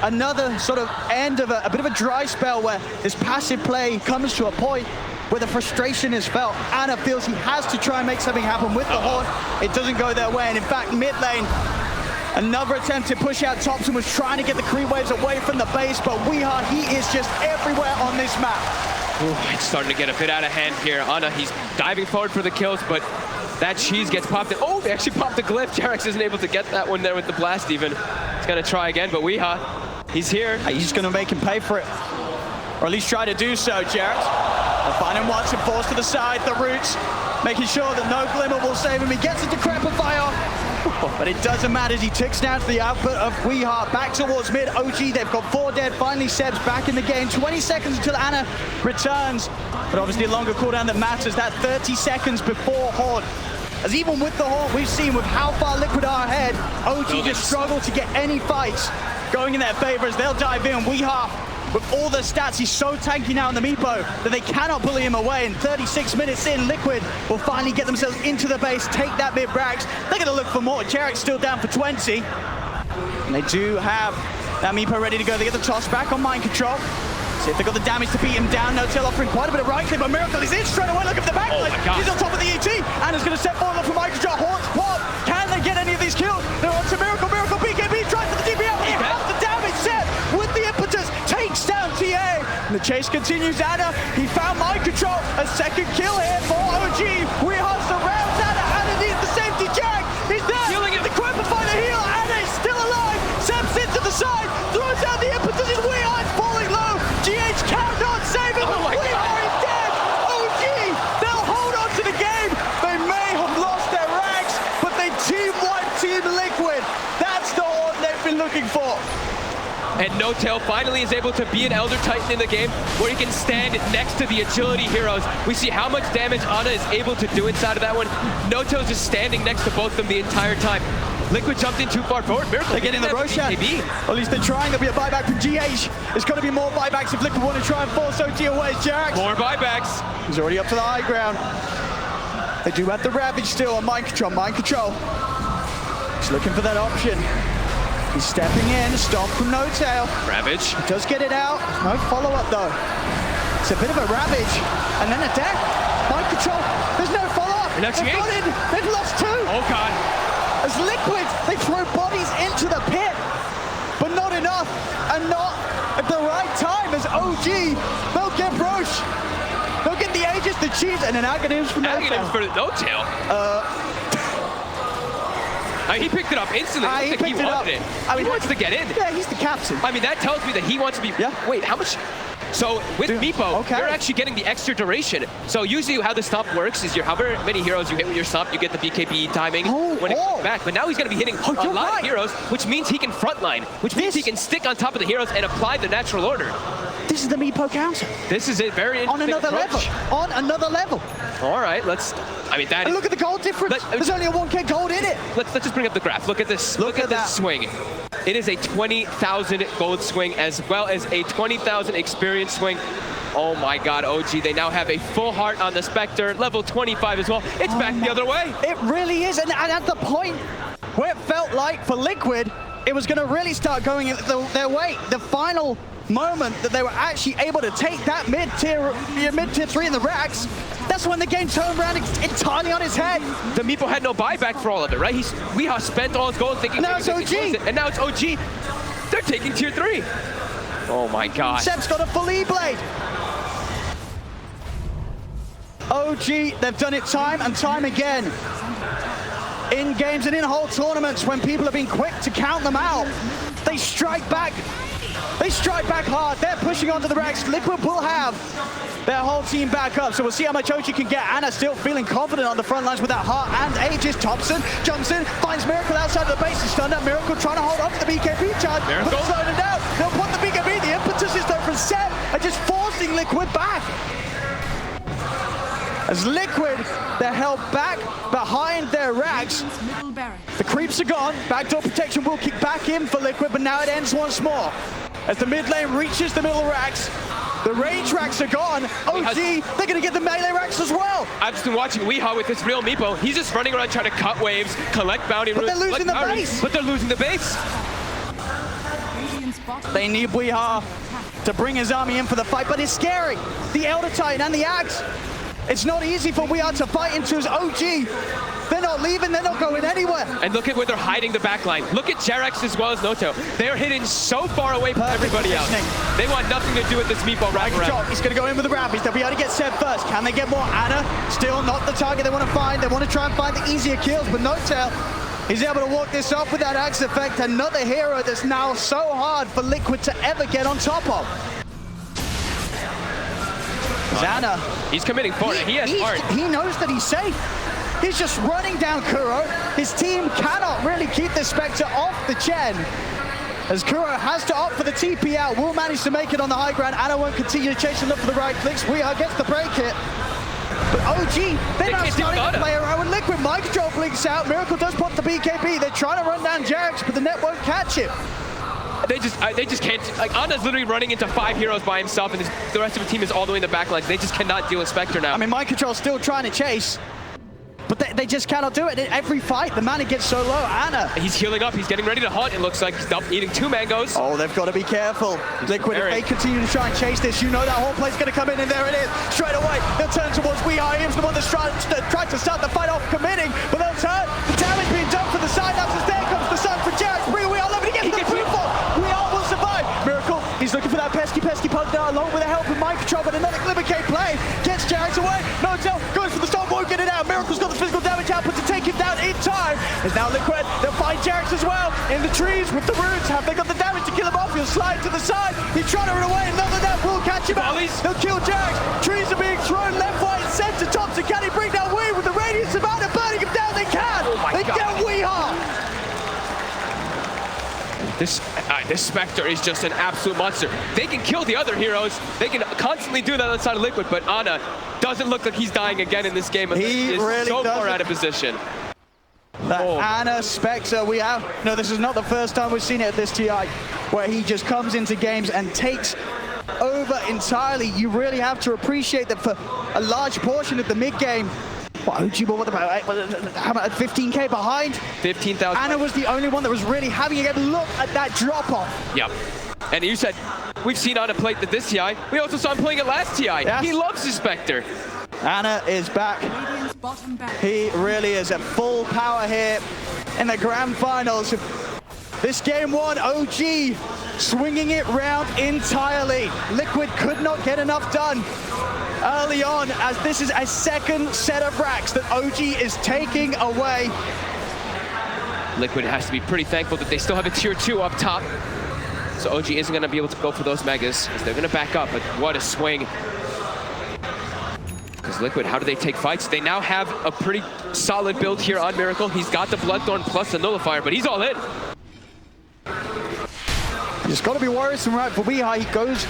Another sort of end of a bit of a dry spell where this passive play comes to a point where the frustration is felt. Ana feels he has to try and make something happen with the horn. It doesn't go their way, and in fact, mid lane, another attempt to push out Thompson was trying to get the creep waves away from the base, but Weeha, he is just everywhere on this map. Ooh, it's starting to get a bit out of hand here. Ana, he's diving forward for the kills, but that cheese gets popped. Oh, they actually popped the glyph. Jarex isn't able to get that one there with the blast even. He's gonna try again, but Weeha, he's here. He's gonna make him pay for it, or at least try to do so, Jarex. They'll find him once and forced to the side, the roots, making sure that no glimmer will save him. He gets it to Crepify, but it doesn't matter as he ticks down to the output of Weeha. Back towards mid, OG, they've got 4 dead. Finally, Seb's back in the game. 20 seconds until Ana returns, but obviously a longer cooldown that matters. That 30 seconds before Horn. As even with the Horn, we've seen with how far Liquid are ahead, OG just struggle to get any fights going in their favor as they'll dive in. Weeha, with all the stats, he's so tanky now in the meepo that they cannot bully him away. And 36 minutes in, Liquid will finally get themselves into the base, take that mid brags. They're gonna look for more. Jarek's still down for 20. And they do have that meepo ready to go. They get the toss back on Mind Control. See if they got the damage to beat him down. No Tail offering quite a bit of right click, but Miracle is in straight away. Look at the backline. He's on top of the ET. Anna's gonna step forward for Mind Control. Horns pop. Can they get any of these kills? They're on to Miracle. Miracle BKB tries for the DPL. He has the damage set with the impetus. Takes down TA. And the chase continues. Ana, he found Mind Control. A second kill here for OG. Weeha surrounds Ana. Ana needs the safety jack. He's there. Healing it. The Crepify the heal. Ana is still alive. Sam sits to the side. Throws out the impetus. And Weeha is falling low. GH cannot save him. Weeha is dead. OG, they'll hold on to the game. They may have lost their ranks, but they team-wiped Team Liquid. That's the Horn they've been looking for. And No Tail finally is able to be an Elder Titan in the game where he can stand next to the agility heroes. We see how much damage Ana is able to do inside of that one. No Tail's just standing next to both of them the entire time. Liquid jumped in too far forward. Miracle, they're getting the Roshan. At least they're trying. There'll be a buyback from GH. There's got to be more buybacks if Liquid want to try and force OG away. Jarex. More buybacks. He's already up to the high ground. They do have the Ravage still on Mind Control. Mind Control. He's looking for that option. He's stepping in. Stomp from No Tail. Ravage. He does get it out. No follow-up though. It's a bit of a Ravage. And then a death. Mind Control. There's no follow-up. They've got it. They've lost 2. Oh God. As Liquid, they throw bodies into the pit, but not enough, and not at the right time as OG, they'll get Roche. They'll get the Aegis, the Cheese, and an Aghanim's for no tail. For no tail. He picked it up instantly. He picked it up. He wants to get in. Yeah, he's the captain. I mean, that tells me that he wants to be... Yeah. Wait, how much... So with Meepo, you're actually getting the extra duration. So usually how the stomp works is however many heroes you hit with your stomp, you get the BKB timing when it comes back. But now he's going to be hitting a lot of heroes, which means he can frontline, which means he can stick on top of the heroes and apply the natural order. This is the Meepo counter. This is a very interesting On another level. On another level. All right, let's... I mean, that and look at the gold difference. There's only a 1k gold in it. Let's just bring up the graph. Look at this. Look at this swing. It is a 20,000 gold swing as well as a 20,000 experience swing. Oh my God, OG, they now have a full heart on the Spectre, level 25 as well. It's back the other way. It really is, and at the point where it felt like for Liquid, it was gonna really start going their way. The final moment that they were actually able to take that mid-tier 3 in the racks, that's when the game turned around entirely on its head. The Meepo had no buyback for all of it, right? Weehaw spent all his gold thinking... Now it's OG. And now it's OG. They're taking tier 3. Oh my God. Seb's got a full E-Blade. OG, they've done it time and time again. In games and in whole tournaments when people have been quick to count them out, they strike back. They strike back hard. They're pushing onto the racks. Liquid will have their whole team back up. So we'll see how much OG can get. Anna still feeling confident on the front lines with that heart and Aegis. Thompson jumps in, finds Miracle outside of the base. He's stunned up. Miracle trying to hold on to the BKB charge. Miracle. But slowing it down. They'll put the BKB. The impetus is there from Seb and just forcing Liquid back. As Liquid, they're held back behind their racks. The creeps are gone. Backdoor protection will kick back in for Liquid, but now it ends once more. As the mid lane reaches the middle racks, the range racks are gone. OG, they're going to get the melee racks as well. I've just been watching Weehaw with this real Meepo. He's just running around trying to cut waves, collect bounty runes. But they're losing the base. But they're losing the base. They need Weehaw to bring his army in for the fight, but it's scary. The Elder Titan and the Axe. It's not easy for Weehaw to fight into his OG. They're not leaving, they're not going anywhere. And look at where they're hiding the backline. Look at Jarex as well as Noto. They're hidden so far away from everybody else. They want nothing to do with this Meepo wraparound. He's going to go in with the Rampies. They'll be able to get Seb first. Can they get more? Anna, still not the target they want to find. They want to try and find the easier kills, but Notail, he's able to walk this off with that Axe effect. Another hero that's now so hard for Liquid to ever get on top of. Anna, he's committing for it. He has heart. He knows that he's safe. He's just running down Kuro. His team cannot really keep the Spectre off the Chen. As Kuro has to opt for the TP out, will manage to make it on the high ground. Anna won't continue to chase him up for the right clicks. Weehaw gets the break hit. But OG, they're now starting to play around with Liquid. Mind Control blinks out. Miracle does pop the BKB. They're trying to run down Jarex, but the net won't catch him. They just can't. Like, Anna's literally running into 5 heroes by himself, and the rest of the team is all the way in the back lines. They just cannot deal with Spectre now. I mean, Mind Control's still trying to chase, but they just cannot do it. In every fight, the mana gets so low. Anna. He's healing up. He's getting ready to hunt. It looks like he's eating 2 mangoes. Oh, they've got to be careful. Liquid, if they continue to try and chase this, you know that whole play's going to come in, and there it is. Straight away, they'll turn towards Weehaw. He's the one that's tried to start the fight off committing, but they'll turn. The damage being done for the side ups as there comes the sun for Jarex. Weehaw loving to get the people. Weehaw will survive. Miracle, he's looking for that pesky pug now, along with the help of Mind Control, but another Glimmercade play gets Jarex away. Notail goes for the storm, won't get it out. Miracle's got the physical damage output to take him down in time. There's now Liquid, they'll find Jarex as well in the trees with the roots. Have they got the damage to kill him off? He'll slide to the side. He's trying to run away. Another net will catch him out. They'll kill Jarex. Trees are being thrown left, right, and center. Thompson, can he bring down Wee with the radius of Anna burning him down? They can. They get Weehaw. This Spectre is just an absolute monster. They can kill the other heroes. They can constantly do that outside of Liquid, but Anna doesn't look like he's dying again in this game. He is really so doesn't. far out of position. Anna Spectre, no, this is not the first time we've seen it at this TI, where he just comes into games and takes over entirely. You really have to appreciate that for a large portion of the mid game. What about 15k behind? 15,000. Anna was the only one that was really having a look at that drop off. Yep. And you said we've seen Anna play this TI. We also saw him playing it last TI. Yes. He loves his Spectre. Anna is back. He really is at full power here. in the grand finals. This game one, OG swinging it round entirely. Liquid could not get enough done early on, as this is a second set of racks that OG is taking away. Liquid has to be pretty thankful that they still have a tier 2 up top. So OG isn't going to be able to go for those megas, as they're going to back up, but what a swing. Because Liquid, how do they take fights? They now have a pretty solid build here on Miracle. He's got the Bloodthorn plus the Nullifier, but he's all in. It's got to be worrisome, right, for Weehai. He goes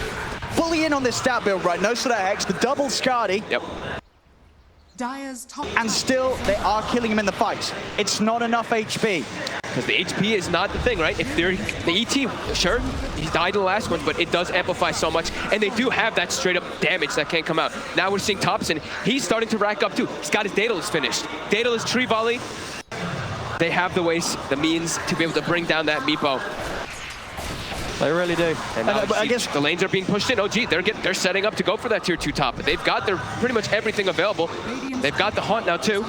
fully in on this stat build, right? No sort of X, the double Scardy. Yep. And still, they are killing him in the fights. It's not enough HP. Because the HP is not the thing, right? If they're the ET, sure, he died in the last one, but it does amplify so much. And they do have that straight up damage that can't come out. Now we're seeing Thompson. He's starting to rack up too. He's got his Daedalus finished. Daedalus Tree Volley. They have the ways, the means to be able to bring down that Meepo. They really do. And now I guess the lanes are being pushed in. OG, they're setting up to go for that tier 2 top. But they've got their pretty much everything available. They've got the Haunt now too.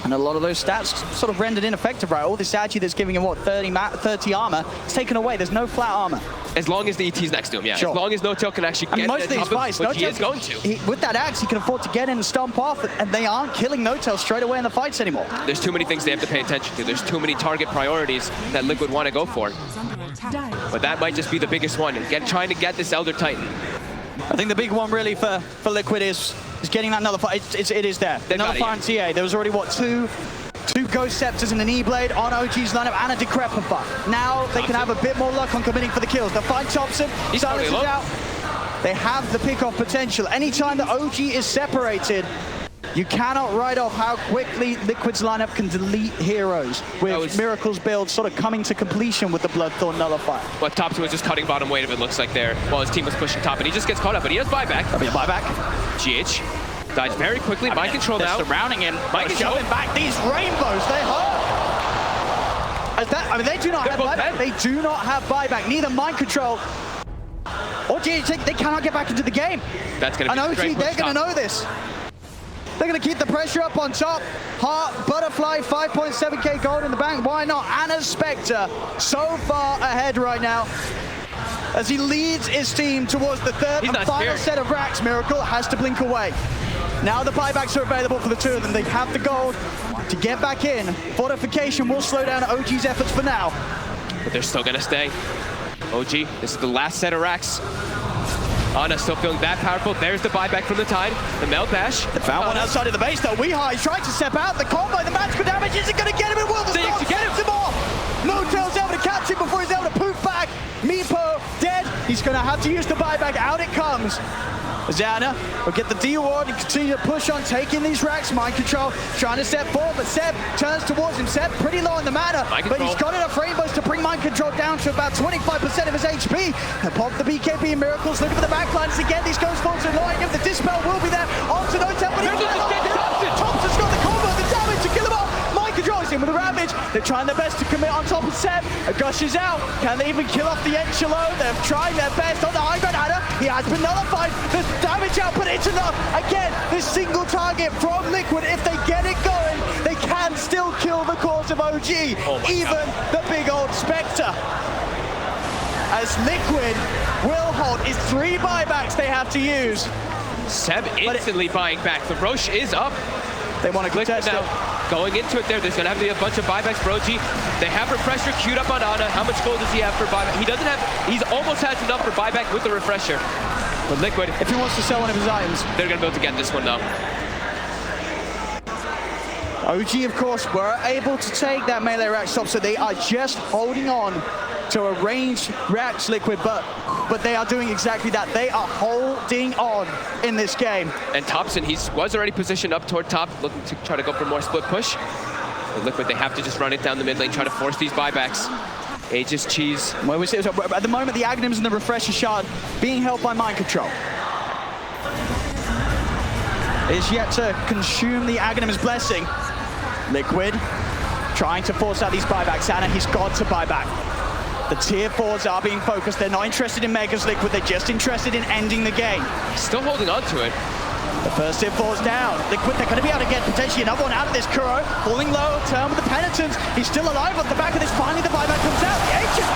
And a lot of those stats sort of rendered ineffective, right? All this Agi that's giving him, what, 30 armor, it's taken away. There's no flat armor. As long as the ET's next to him, yeah. Sure. As long as No-Tail can actually get most of these fights, which he is going to. With that axe, he can afford to get in and stomp off, and they aren't killing No-Tail straight away in the fights anymore. There's too many things they have to pay attention to. There's too many target priorities that Liquid want to go for. But that might just be the biggest one, trying to get this Elder Titan. I think the big one really for Liquid is getting that Nullifier. It is there. Nullifier and TA. There was already, what, two Ghost Scepters and an E-Blade on OG's lineup and a Decrepit buff. Now they can have a bit more luck on committing for the kills. They'll find Thompson. Silence is out. They have the pick-off potential. Anytime that OG is separated, you cannot write off how quickly Liquid's lineup can delete heroes, with Miracle's build sort of coming to completion with the Bloodthorn Nullifier. Well, Thompson was just cutting bottom weight, if it looks like there, while his team was pushing top, and he just gets caught up, but he has buyback. That'll be a buyback. GH dies very quickly. Mind control now. Surrounding him. Mind control back. These rainbows, they hurt. I mean, they do not have buyback. They do not have buyback. Neither mind control or GH, they cannot get back into the game. That's going to be OG, they're going to know this. They're going to keep the pressure up on top. Heart, Butterfly, 5.7k gold in the bank. Why not? Anna Spectre so far ahead right now, as he leads his team towards the third and final set of racks. Miracle has to blink away. Now the buybacks are available for the two of them. They have the gold to get back in. Fortification will slow down OG's efforts for now. But they're still going to stay. OG, this is the last set of racks. Ana still feeling that powerful. There's the buyback from the Tide. The Melt Dash. They found one outside of the base though. Weehai is trying to step out. The combo, the magical damage isn't going to get him. It will. The Six to get him off. No-Tail's able to catch him before he's able to poof back. Meepo dead. He's going to have to use the buyback. Out it comes. Zana will get the D-Ward and continue to push on, taking these racks. Mind control, trying to step forward, but Seb turns towards him. Seb pretty low in the mana, but he's got enough rainbows to bring mind control down to about 25% of his HP. And pop the BKB and Miracles, looking for the backlines again. These Ghost Forms are annoying him. The Dispel will be there. Onto No-Tail, but Thompson's got the combo, the damage to kill him off. Mind control is in with the Ravage. They're trying their best to commit on top of Seb. A Gush is out. Can they even kill off the Enchilo? They're trying their best on the high ground. Adder, he has been nullified. There's damage out, but it's enough. Again, this single target from Liquid, if they get it going, they can still kill the cause of OG, even the big old Spectre. As Liquid will hold, it's 3 buybacks they have to use. Seb instantly buying back. The Roche is up. They want to contest now. Going into it there's going to have to be a bunch of buybacks for OG. They have Refresher queued up on Ana. How much gold does he have for buyback? He doesn't have, he's almost has enough for buyback with the Refresher. But Liquid, if he wants to sell one of his items, they're going to be able to get this one though. OG, of course, were able to take that melee rack stop, so they are just holding on to a ranged racks Liquid, but they are doing exactly that. They are holding on in this game. And Thompson, he was already positioned up toward top, looking to try to go for more split push. But Liquid, they have to just run it down the mid lane, try to force these buybacks. Aegis Cheese. Well, we see, at the moment, the Aghanims and the Refresher Shard being held by mind control. Is yet to consume the Aghanim's blessing. Liquid trying to force out these buybacks. Anna, he's got to buy back. The tier 4s are being focused. They're not interested in Megas Liquid. They're just interested in ending the game. Still holding on to it. The first hit falls down. Liquid, they're going to be able to get potentially another one out of this. Kuro falling low, turn with the penitence. He's still alive on the back of this. Finally, the buyback comes out. The Ancient